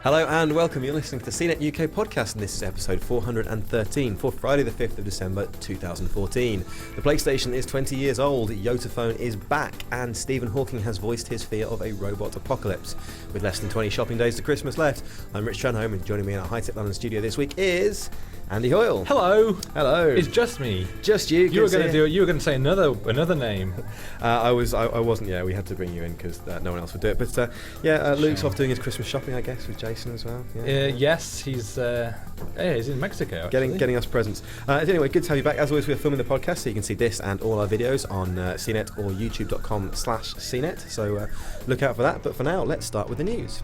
Hello and welcome. You're listening to the CNET UK podcast, and this is episode 413 for Friday the 5th of December 2014. The PlayStation is 20 years old, Yotaphone is back, and Stephen Hawking has voiced his fear of a robot apocalypse. With less than 20 shopping days to Christmas left, I'm Rich Tranholm, and joining me in our high-tech London studio this week is Andy Hoyle. Hello. Hello. It's just me. Just you. You were going to do it. You were going to say another name. I wasn't. Yeah, we had to bring you in because no one else would do it. But Luke's off doing his Christmas shopping, I guess, with Jason as well. Yeah. Yes, he's in Mexico. Getting us presents. Anyway, good to have you back. As always, we're filming the podcast, so you can see this and all our videos on CNET or youtube.com/CNET. So look out for that. But for now, let's start with the news.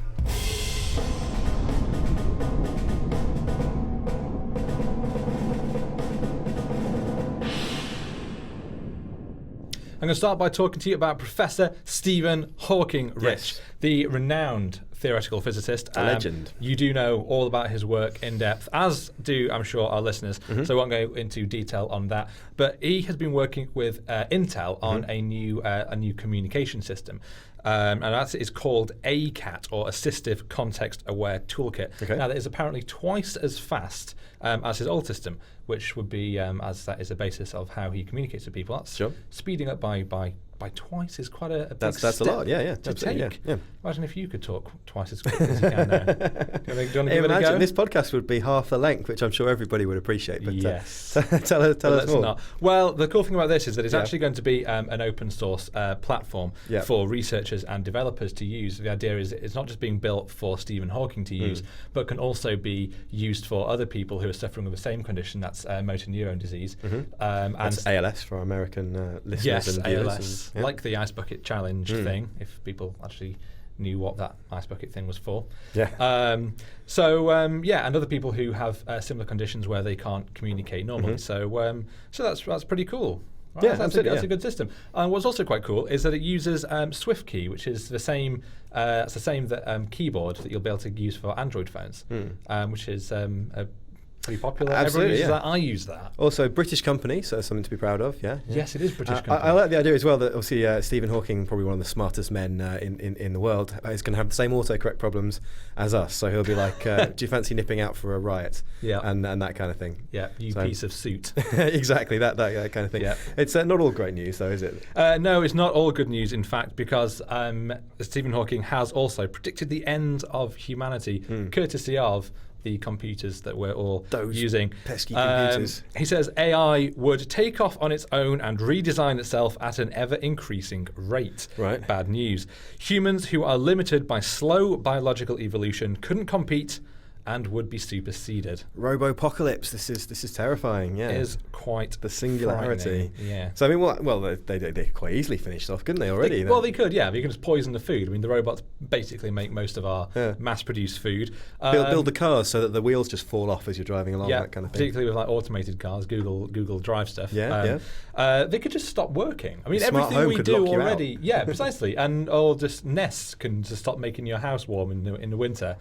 I'm going to start by talking to you about Professor Stephen Hawking, Rich, yes. The renowned theoretical physicist. A legend. You do know all about his work in depth, as do, I'm sure, our listeners, so I won't go into detail on that. But he has been working with Intel on a new communication system. And that is called ACAT, or Assistive Context Aware Toolkit. Okay. Now, that is apparently twice as fast as his old system, which would be, as that is the basis of how he communicates with people. That's speeding up by twice is quite a big step. That's a lot, yeah. To take. Yeah. Imagine if you could talk twice as quick as you can now. Do you want to give it a go? This podcast would be half the length, which I'm sure everybody would appreciate. But yes. Tell us more. Not. Well, the cool thing about this is that it's actually going to be an open source platform for researchers and developers to use. The idea is it's not just being built for Stephen Hawking to use, but can also be used for other people who are suffering with the same condition. That's motor neurone disease. That's ALS for our American listeners and viewers. ALS. Like the ice bucket challenge thing, if people actually knew what that ice bucket thing was for. Yeah. And other people who have similar conditions where they can't communicate normally. So that's pretty cool. Right? Yeah, that's a good system. And what's also quite cool is that it uses SwiftKey, which is the same. It's the same keyboard that you'll be able to use for Android phones, which is pretty popular. Absolutely, Everyone uses that. I use that. Also, British company, so something to be proud of. Yeah. Yes, it is British company. I like the idea as well that obviously Stephen Hawking, probably one of the smartest men in the world, is going to have the same autocorrect problems as us. So he'll be like, "Do you fancy nipping out for a riot?" Yeah, and that kind of thing. Yeah, piece of suit. Exactly, that kind of thing. Yeah. It's not all great news, though, is it? No, it's not all good news. In fact, because Stephen Hawking has also predicted the end of humanity, courtesy of the computers that we're all using. Pesky computers. He says AI would take off on its own and redesign itself at an ever-increasing rate. Right. Bad news. Humans who are limited by slow biological evolution couldn't compete and would be superseded. Robopocalypse. This is terrifying. Yeah, it is quite the singularity. Yeah. So I mean, well, they quite easily finished off, couldn't they already? They could. Yeah, you can just poison the food. I mean, the robots basically make most of our mass-produced food. Build the cars so that the wheels just fall off as you're driving along. That kind of thing. Particularly with like automated cars, Google Drive stuff. Yeah. They could just stop working. I mean, Smart everything home we could do lock you already. out. Yeah, precisely. Or just Nest can just stop making your house warm in the winter.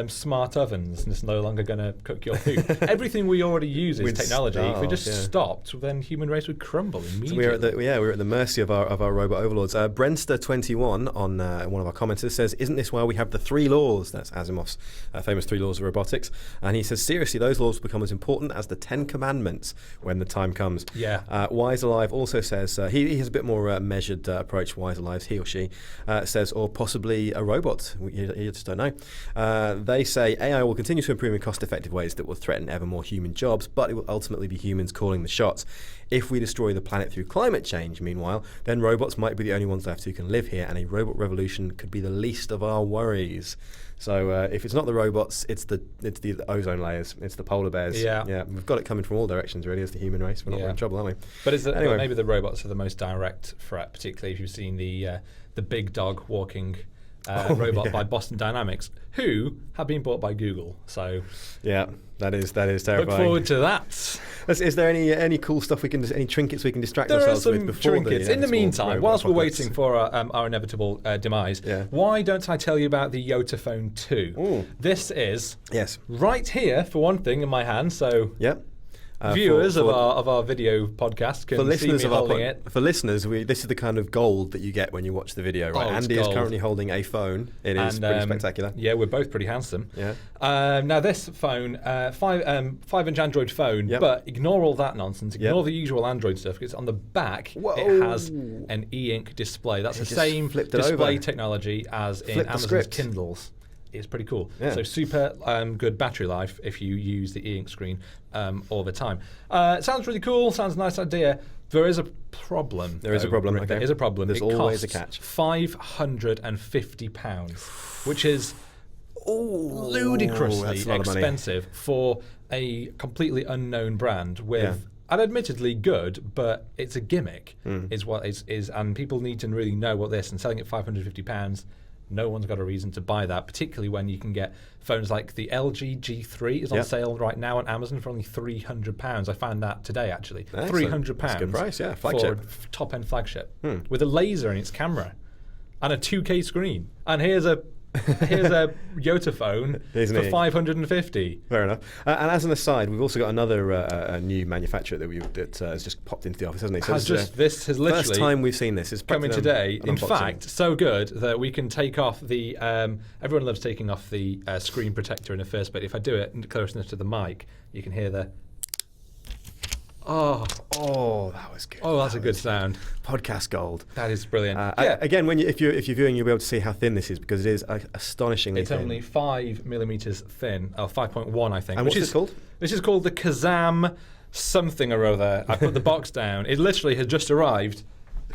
Smart ovens, and it's no longer going to cook your food. Everything we already use is technology. If we just stopped, then human race would crumble immediately. So we're at the mercy of our robot overlords. Brenster21 on one of our commenters says, "Isn't this why we have the 3 laws?" That's Asimov's famous 3 laws of robotics. And he says, seriously, those laws will become as important as the 10 Commandments when the time comes. Yeah. Wise Alive also says he has a bit more measured approach. Wise Alive, he or she says, or possibly a robot. You just don't know. They say AI will continue to improve in cost-effective ways that will threaten ever more human jobs, but it will ultimately be humans calling the shots. If we destroy the planet through climate change, meanwhile, then robots might be the only ones left who can live here, and a robot revolution could be the least of our worries. So if it's not the robots, it's the ozone layers, it's the polar bears. Yeah. We've got it coming from all directions, really, as the human race. We're not in trouble, are we? But anyway. Maybe the robots are the most direct threat, particularly if you've seen the big dog walking robot by Boston Dynamics, who have been bought by Google. So yeah, that is terrifying. Look forward to that. Is there any cool stuff any trinkets we can distract ourselves with before trinkets. In the meantime, whilst we're waiting for our inevitable demise, why don't I tell you about the Yota Phone 2? Ooh. This is right here, for one thing, in my hand. So viewers of our video podcast can see me holding it. For listeners, this is the kind of gold that you get when you watch the video, right? Andy is currently holding a phone. It is pretty spectacular. Yeah, we're both pretty handsome. Yeah. Now this phone, 5-inch Android phone, but ignore all that nonsense. Ignore the usual Android stuff, because on the back it has an e-ink display. That's the same display technology as in Amazon's Kindles. It's pretty cool. Yeah. So super good battery life if you use the e-ink screen all the time. It sounds really cool. Sounds a nice idea. There is a problem. There is a problem. Okay. There is a problem. There's always a catch. £550, which is ludicrously expensive for a completely unknown brand with. And admittedly good, but it's a gimmick, is what is, and people need to really know what this. And selling it £550. No one's got a reason to buy that, particularly when you can get phones like the LG G3 is on sale right now on Amazon for only £300. I found that today, actually. £300. That's a good price, flagship. For a top-end flagship with a laser in its camera and a 2K screen. And here's a Yota phone for $550. Fair enough. And as an aside, we've also got another new manufacturer that has just popped into the office, hasn't he? So this has literally first time we've seen this. Is coming today. In fact, so good that we can take off the. Everyone loves taking off the screen protector in the first bit. If I do it close enough to the mic, you can hear the. Oh, that was good. Oh, that's a good sound. Podcast gold. That is brilliant. Again, if you're viewing, you'll be able to see how thin this is, because it is astonishingly thin. It's only 5 millimeters thin, or 5.1, I think. And what's this called? This is called the Kazam something or other. I put the box down. It literally has just arrived.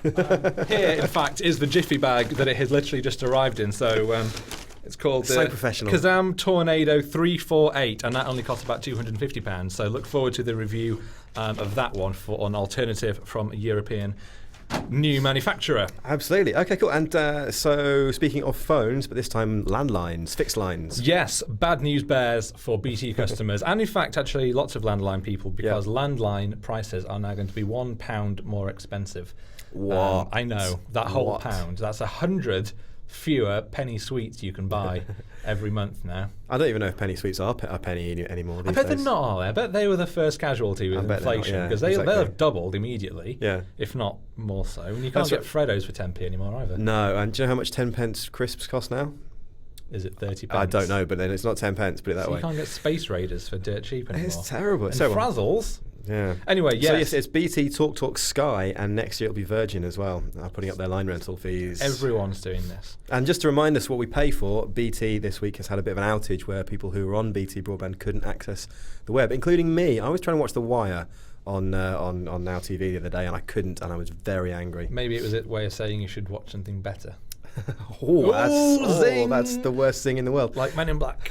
Here, in fact, is the jiffy bag that it has literally just arrived in. So. It's called the Kazam Tornado 348, and that only costs about £250. So look forward to the review of that one for an alternative from a European new manufacturer. Absolutely. Okay, cool. And so speaking of phones, but this time landlines, fixed lines. Yes, bad news bears for BT customers, and in fact, actually, lots of landline people, because landline prices are now going to be £1 more expensive. What? I know, that whole pound. That's 100 fewer penny sweets you can buy every month now. I don't even know if penny sweets are a penny anymore these days. I bet they're not, are they? I bet they were the first casualty with inflation, because they'll have doubled immediately, if not more so. And you can't get Freddos for 10p anymore either. No, and do you know how much 10p crisps cost now? Is it 30p? I don't know, but then it's not 10p, put it that way. You can't get Space Raiders for dirt cheap anymore. It's terrible. And Frazzles. Yeah. Anyway, yes. So yes, it's BT, TalkTalk, Sky, and next year it'll be Virgin as well, putting up their line rental fees. Everyone's doing this. And just to remind us what we pay for, BT this week has had a bit of an outage where people who were on BT broadband couldn't access the web, including me. I was trying to watch The Wire on Now TV the other day, and I couldn't, and I was very angry. Maybe it was a way of saying you should watch something better. That's the worst thing in the world. Like Men in Black.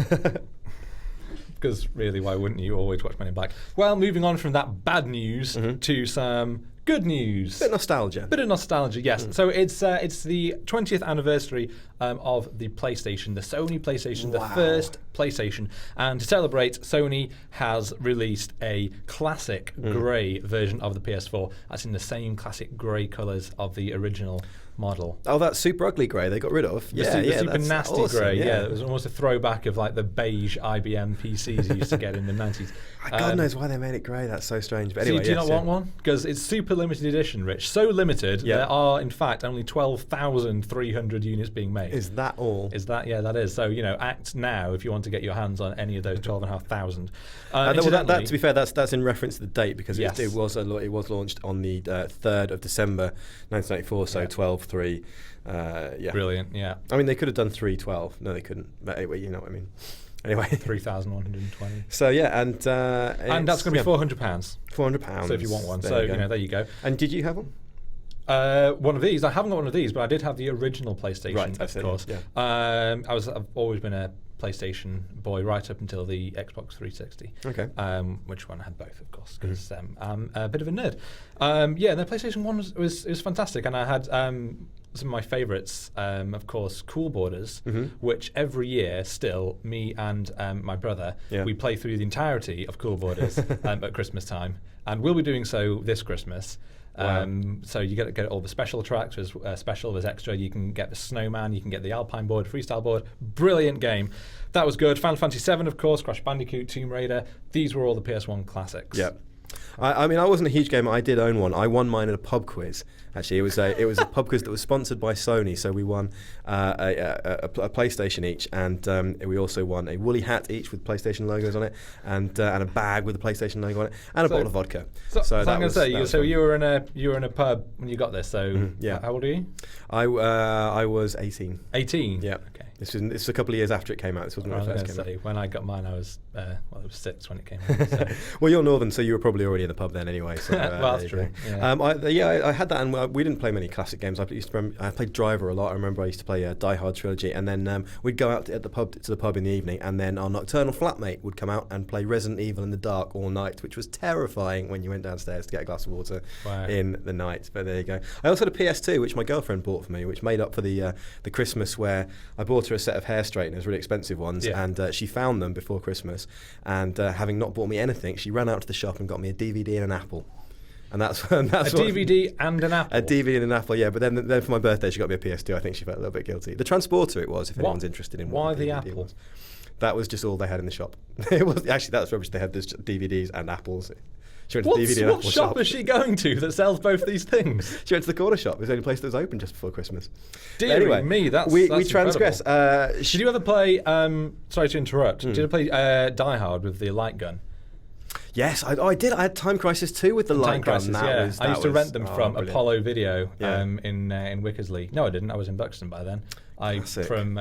Because really, why wouldn't you always watch Men in Black? Well, moving on from that bad news to some good news. Bit of nostalgia, yes. So it's the 20th anniversary of the PlayStation, the Sony PlayStation, the first PlayStation. And to celebrate, Sony has released a classic grey version of the PS4. That's in the same classic grey colours of the original model. Oh, that super ugly grey they got rid of. The super nasty awesome, grey. Yeah, it was almost a throwback of like the beige IBM PCs you used to get in the 90s. God knows why they made it grey. That's so strange. But anyway, do you not want one? Because it's super limited edition, Rich. So limited, there are in fact only 12,300 units being made. Is that all? Yeah, that is. So act now if you want to get your hands on any of those 12,500. To be fair, that's in reference to the date, because it was launched on the 3rd of December 1994. So 12/3. Brilliant. Yeah. I mean, they could have done 3/12. No, they couldn't. But anyway, you know what I mean. Anyway, 3,120. So and that's going to be £400. £400. So if you want one, there you go. And did you have one? One of these. I haven't got one of these, but I did have the original PlayStation, of course. Yeah. I've always been a PlayStation boy right up until the Xbox 360. Okay. Which one had both, of course, because I'm a bit of a nerd. The PlayStation 1 was fantastic, and I had some of my favourites, of course, Cool Borders, which every year still, me and my brother, we play through the entirety of Cool Borders at Christmas time. And we'll be doing so this Christmas. Wow. So you get all the special tracks. There's special, there's extra. You can get the snowman, you can get the alpine board, freestyle board. Brilliant game. That was good. Final Fantasy VII, of course, Crash Bandicoot, Tomb Raider. These were all the PS1 classics. Yep. I mean, I wasn't a huge gamer. I did own one. I won mine at a pub quiz. Actually, it was a pub quiz that was sponsored by Sony. So we won a PlayStation each, and we also won a woolly hat each with PlayStation logos on it, and a bag with the PlayStation logo on it, and a bottle of vodka. So I'm going to say, so you were in a pub when you got this. So yeah. How old are you? I was 18. 18. Yeah. Okay. This was a couple of years after it came out. This wasn't when it first came out. When I got mine, I was I was 6 when it came out. So. Well, you're northern, so you were probably already in the pub then anyway. So, well, that's true. Yeah. I had that, and we didn't play many classic games. I played Driver a lot. I remember I used to play Die Hard trilogy, and then we'd go out to the pub in the evening, and then our nocturnal flatmate would come out and play Resident Evil in the dark all night, which was terrifying when you went downstairs to get a glass of water in the night. But there you go. I also had a PS2, which my girlfriend bought for me, which made up for the Christmas where I bought her a set of hair straighteners, really expensive ones, and she found them before Christmas, and having not bought me anything, she ran out to the shop and got me a DVD and an apple. And that's a DVD and an apple. A DVD and an apple, yeah. But then for my birthday, she got me a PS2. I think she felt a little bit guilty. The Transporter it was, if anyone's interested in why what the DVD apple was. That was just all they had in the shop. It was actually, that's rubbish. They had this DVDs and apples. She went to the DVD and what apple shop is she going to that sells both these things? She went to the corner shop. It was the only place that was open just before Christmas. Dear me, that's we transgress. Did you ever play? Sorry to interrupt. Did you play Die Hard with the light gun? Yes, I did. I had Time Crisis 2 with the light gun. I used to rent them from brilliant. Apollo Video in Wickersley. No, I didn't. I was in Buxton by then. From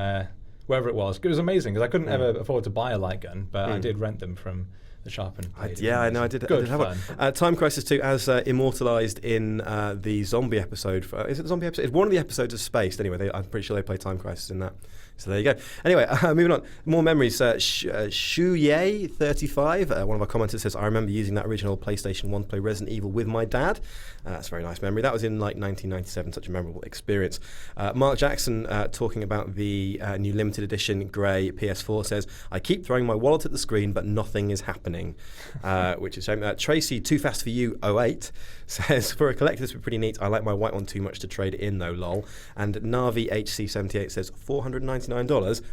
wherever it was. It was amazing because I couldn't ever afford to buy a light gun, but I did rent them from the shop and I know. I did have fun. Time Crisis 2 as immortalised in the zombie episode. Is it the zombie episode? It's one of the episodes of Spaced. Anyway, I'm pretty sure they play Time Crisis in that. So there you go. Anyway, moving on. More memories. Shuye35, one of our commenters says, I remember using that original PlayStation 1 to play Resident Evil with my dad. That's a very nice memory. That was in like 1997, such a memorable experience. Mark Jackson, talking about the new limited edition grey PS4, says, I keep throwing my wallet at the screen, but nothing is happening, which is a shame. Tracy, Too Fast For You 08, says, for a collector, this would be pretty neat. I like my white one too much to trade it in, though, lol. And Navi HC78 says, $499.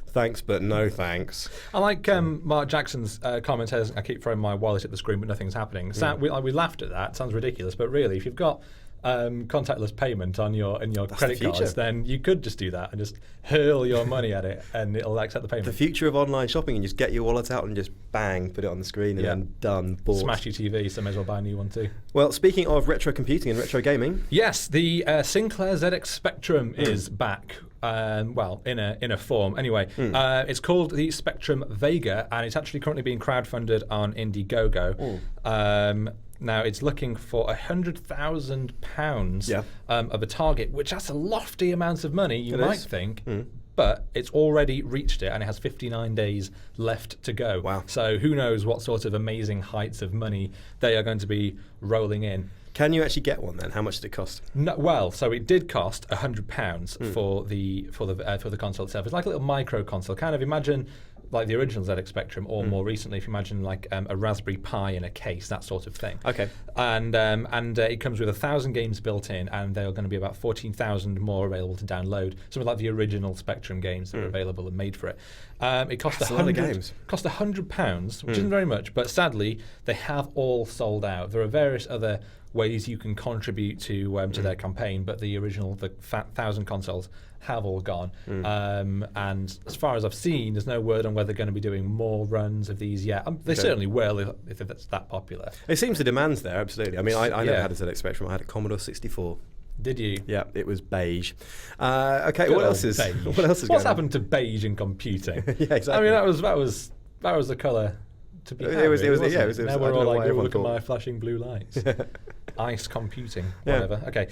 Thanks, but no thanks. I like Mark Jackson's comment says, I keep throwing my wallet at the screen, but nothing's happening. We laughed at that. Sounds ridiculous, but really, if you've got contactless payment on your credit cards, then you could just do that and just hurl your money at it, and it'll accept the payment. The future of online shopping, and just get your wallet out and just bang, put it on the screen, and then done. Bought. Smash your TV, so may as well buy a new one too. Well, speaking of retro computing and retro gaming, yes, the Sinclair ZX Spectrum is back. Well, in a form. Anyway, it's called the Spectrum Vega, and it's actually currently being crowdfunded on Indiegogo. Now it's looking for £100,000 of a target, which that's a lofty amount of money, you might think. But it's already reached it, and it has 59 days left to go. Wow. So who knows what sort of amazing heights of money they are going to be rolling in. Can you actually get one then? How much did it cost? No, well, so it did cost £100 for the console itself. It's like a little micro console. Kind of imagine like the original ZX Spectrum, or more recently, if you imagine like a Raspberry Pi in a case, that sort of thing. Okay. And it comes with 1,000 games built in, and there are going to be about 14,000 more available to download. Some of like the original Spectrum games that are available and made for it. It cost £100, which isn't very much, but sadly they have all sold out. There are various other ways you can contribute to their campaign, but the original, the 1,000 consoles have all gone. And as far as I've seen, there's no word on whether they're going to be doing more runs of these yet. They certainly will if it's that popular. It seems the demand's there, absolutely. I mean, I never had a ZX Spectrum. I had a Commodore 64. Did you? Yeah, it was beige. Okay, what else is What's happened to beige in computing? Yeah, exactly. I mean, that was the colour to be had. It was. Now we're all like, look at my flashing blue lights. Ice computing, whatever. Okay.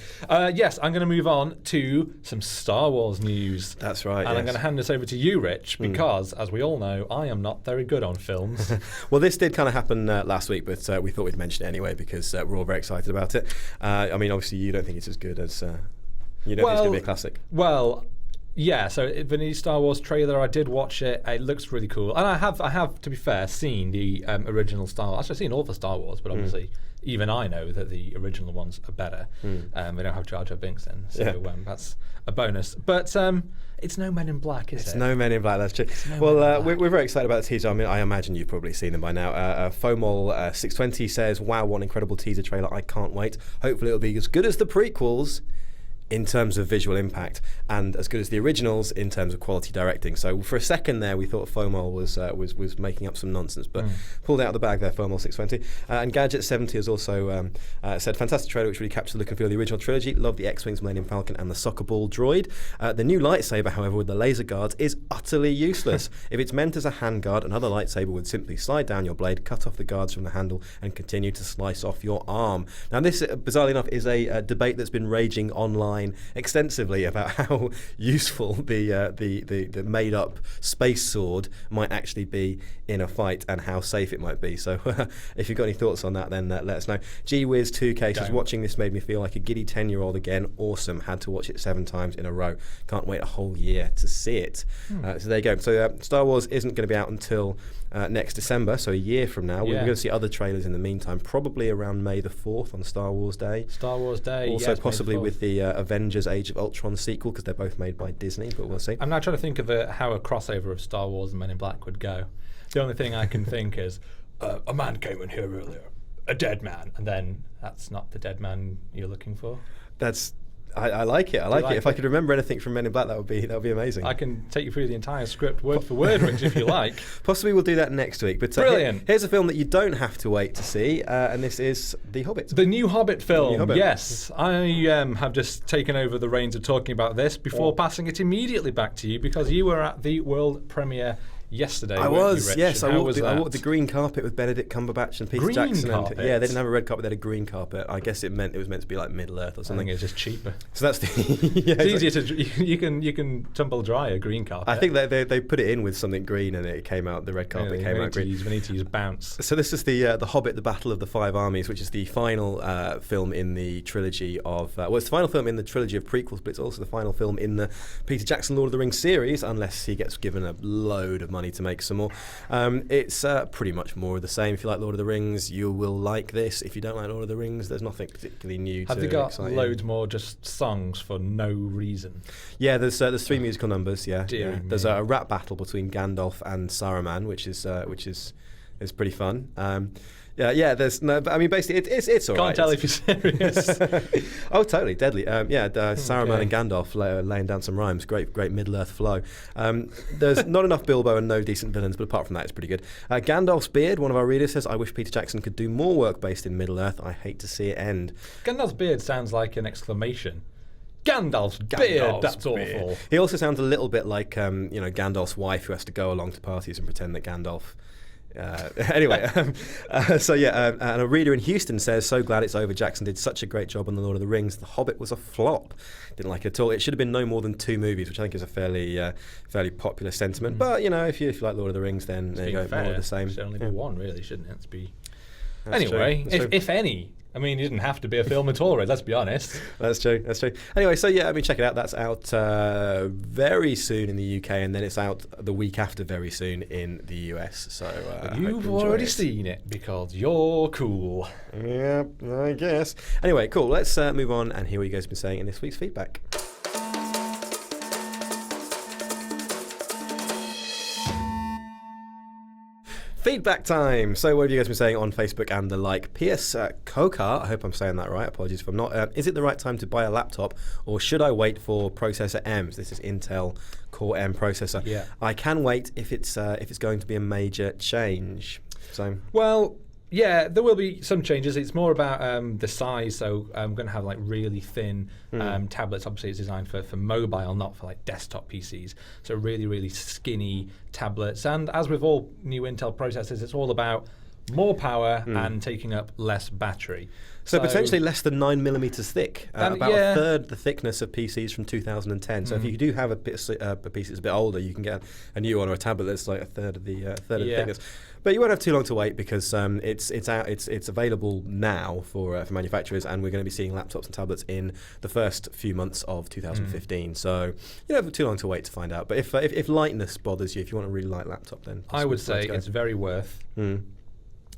Yes, I'm going to move on to some Star Wars news. That's right. And I'm going to hand this over to you, Rich, because, as we all know, I am not very good on films. Well, this did kind of happen last week, but we thought we'd mention it anyway because we're all very excited about it. I mean, obviously, you don't think it's as good as You don't think it's going to be a classic? Well, yeah. So the new Star Wars trailer, I did watch it. It looks really cool, and I have, to be fair, seen the original Star Wars. Actually, I've seen all the Star Wars, but obviously, even I know that the original ones are better. They don't have Jar Jar Binks in, so that's a bonus. But it's no Men in Black, is it? It's no Men in Black, that's true. Well, we're very excited about the teaser. I mean, I imagine you've probably seen them by now. FOMOL620 says, wow, what an incredible teaser trailer. I can't wait. Hopefully it'll be as good as the prequels in terms of visual impact, and as good as the originals in terms of quality directing. So for a second there, we thought FOMOL was making up some nonsense, but pulled out of the bag there, FOMOL 620. And Gadget70 has also said, fantastic trailer which really captures the look and feel of the original trilogy. Love the X-Wings, Millennium Falcon, and the soccer ball droid. The new lightsaber, however, with the laser guards, is utterly useless. If it's meant as a handguard, another lightsaber would simply slide down your blade, cut off the guards from the handle, and continue to slice off your arm. Now this, bizarrely enough, is a debate that's been raging online extensively about how useful the made-up space sword might actually be in a fight and how safe it might be. So if you've got any thoughts on that, then let us know. GWiz2K says, watching this made me feel like a giddy 10-year-old again. Awesome. Had to watch it 7 times in a row. Can't wait a whole year to see it. So there you go. So Star Wars isn't going to be out until next December, so a year from now. We're going to see other trailers in the meantime, probably around May the 4th on Star Wars Day. Star Wars Day, also yes, possibly with the Avengers Age of Ultron sequel, because they're both made by Disney, but we'll see. I'm now trying to think of how a crossover of Star Wars and Men in Black would go. The only thing I can think is, a man came in here earlier, a dead man, and then that's not the dead man you're looking for. I like it. I like it. If I could remember anything from Men in Black, that would be amazing. I can take you through the entire script word for word, Rich, if you like. Possibly we'll do that next week. But brilliant. Here's a film that you don't have to wait to see, and this is The Hobbit. The new Hobbit film. New Hobbit. Yes, I have just taken over the reins of talking about this before passing it immediately back to you, because you were at the world premiere yesterday. I was, Rich? yes. I walked the green carpet with Benedict Cumberbatch and Peter Jackson. Carpet? Yeah, they didn't have a red carpet; they had a green carpet. I guess it was meant to be like Middle Earth or something. I think it's just cheaper. So that's it's easier to you can tumble dry a green carpet. I think they put it in with something green and it came out. The red carpet came out green. We need to use bounce. So this is the Hobbit: The Battle of the Five Armies, which is the final film in the trilogy of. It's the final film in the trilogy of prequels, but it's also the final film in the Peter Jackson Lord of the Rings series, unless he gets given a load of money to make some more. It's pretty much more of the same. If you like Lord of the Rings, you will like this. If you don't like Lord of the Rings, there's nothing particularly new. Have they got loads more just songs for no reason? Yeah, there's 3 musical numbers. Yeah, Dear there's a rap battle between Gandalf and Saruman, which is pretty fun. Yeah. There's no. But I mean, basically, it's all right. Can't tell if you're serious. Oh, totally deadly. Saruman and Gandalf laying down some rhymes. Great Middle Earth flow. There's not enough Bilbo and no decent villains, but apart from that, it's pretty good. Gandalf's beard. One of our readers says, "I wish Peter Jackson could do more work based in Middle Earth. I hate to see it end." Gandalf's beard sounds like an exclamation. Gandalf's beard. That's awful. He also sounds a little bit like Gandalf's wife, who has to go along to parties and pretend that Gandalf. And a reader in Houston says, so glad it's over. Jackson did such a great job on The Lord of the Rings. The Hobbit was a flop. Didn't like it at all. It should have been no more than 2 movies, which I think is a fairly popular sentiment. But if you like Lord of the Rings, then there you go, more of the same. It should only be 1, really, shouldn't it? That's anyway, true. If any. I mean, it didn't have to be a film at all, right? Let's be honest. That's true. Anyway, check it out. That's out very soon in the UK, and then it's out the week after very soon in the US. So you've already seen it because you're cool. Yeah, I guess. Anyway, cool. Let's move on and hear what you guys have been saying in this week's feedback. Feedback time. So what have you guys been saying on Facebook and the like? P.S. Kokar, I hope I'm saying that right. Apologies if I'm not. Is it the right time to buy a laptop, or should I wait for processor M's? This is Intel Core M processor. Yeah. I can wait if it's going to be a major change. So. Well. Yeah, there will be some changes. It's more about the size. So I'm going to have really thin tablets. Obviously, it's designed for mobile, not for desktop PCs. So really, really skinny tablets. And as with all new Intel processors, it's all about more power and taking up less battery. So potentially less than 9 millimeters thick, about yeah. a third the thickness of PCs from 2010. So if you do have a PC that's a bit older, you can get a new one or a tablet that's like a third of the thickness. But you won't have too long to wait because it's available now for manufacturers, and we're going to be seeing laptops and tablets in the first few months of 2015. So you don't have too long to wait to find out. But if lightness bothers you, if you want a really light laptop, then I would say it's very worth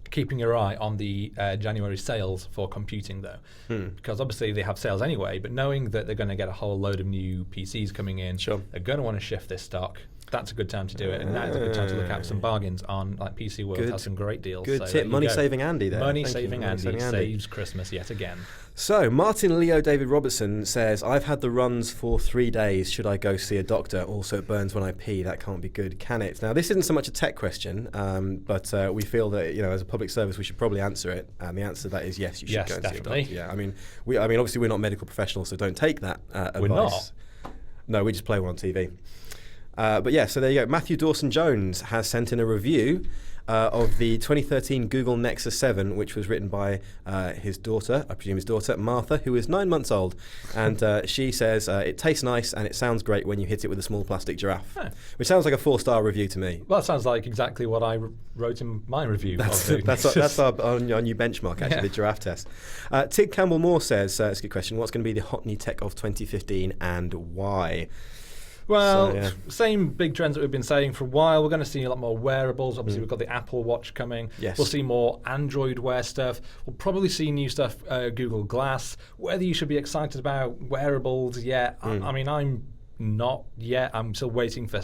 keeping your eye on the January sales for computing, though, because obviously they have sales anyway, but knowing that they're going to get a whole load of new PCs coming in, they're going to want to shift this stock. That's a good time to do it, and that is a good time to look at some bargains on like PC World. Has some great deals. Good tip. Money saving Andy there. Money saving Andy saves Christmas yet again. So Martin Leo David Robertson says, I've had the runs for 3 days. Should I go see a doctor? Also, it burns when I pee. That can't be good, can it? Now, this isn't so much a tech question, but we feel that as a public service we should probably answer it. And the answer to that is yes, you should go and see a doctor. Yeah, I mean, obviously we're not medical professionals, so don't take that advice. We're not. No, we just play one on TV. But yeah, so there you go. Matthew Dawson-Jones has sent in a review of the 2013 Google Nexus 7, which was written by his daughter, I presume his daughter, Martha, who is 9 months old. And she says, it tastes nice and it sounds great when you hit it with a small plastic giraffe. Which sounds like a 4-star review to me. Well, that sounds like exactly what I wrote in my review. That's our new benchmark, actually, the giraffe test. Tig Campbell-Moore says, it's a good question, what's going to be the hot new tech of 2015 and why? Well, same big trends that we've been saying for a while. We're going to see a lot more wearables. Obviously, we've got the Apple Watch coming. Yes. We'll see more Android Wear stuff. We'll probably see new stuff, Google Glass. Whether you should be excited about wearables yet, I mean, I'm not yet. I'm still waiting for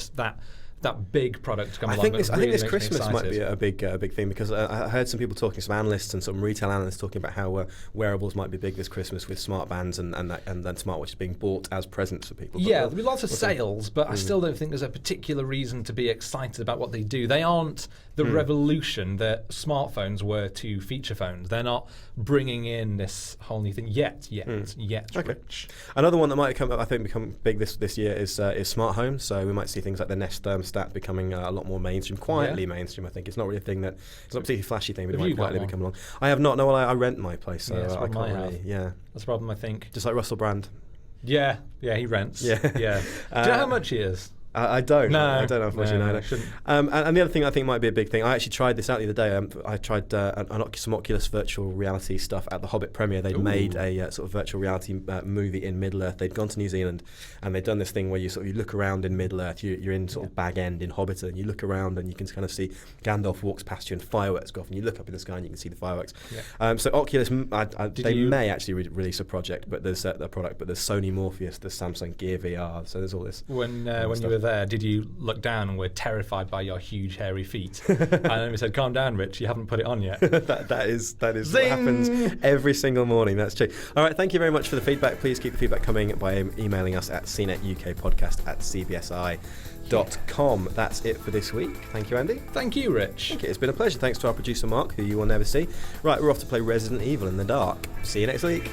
that big product to come along. I think this Christmas might be a big thing, because I heard some people talking, some analysts and some retail analysts talking about how wearables might be big this Christmas with smart bands and then smartwatches being bought as presents for people. Yeah, there'll be lots of sales, but I still don't think there's a particular reason to be excited about what they do. They aren't the revolution that smartphones were to feature phones. They're not bringing in this whole new thing yet. Okay. Another one that might become big this year is smart homes. So we might see things like the Nest thermostat becoming a lot more mainstream, quietly mainstream. I think it's not really a thing it's not a particularly flashy thing, but it might quietly become along. I have not. No, I rent my place, so I can't really. Yeah, that's the problem, I think. Just like Russell Brand. Yeah, he rents. Yeah. Do you know how much he is? I don't. No, I don't know, unfortunately. No. And the other thing I think might be a big thing, I actually tried this out the other day. I tried some Oculus virtual reality stuff at the Hobbit premiere. They'd made a sort of virtual reality movie in Middle-earth. They'd gone to New Zealand, and they'd done this thing where you look around in Middle-earth. You're in sort of Bag End in Hobbit, and you look around and you can kind of see Gandalf walks past you and fireworks go off, and you look up in the sky and you can see the fireworks. Yeah. So Oculus, they may actually release a project, but there's a product. But there's Sony Morpheus, there's Samsung Gear VR. So there's all this. When you were there, did you look down and were terrified by your huge hairy feet? And then we said, "Calm down, Rich. You haven't put it on yet." that is what happens every single morning. That's true. All right. Thank you very much for the feedback. Please keep the feedback coming by emailing us at cnetukpodcast@cbsi.com. That's it for this week. Thank you, Andy. Thank you, Rich. Okay, it's been a pleasure. Thanks to our producer Mark, who you will never see. Right, we're off to play Resident Evil in the dark. See you next week.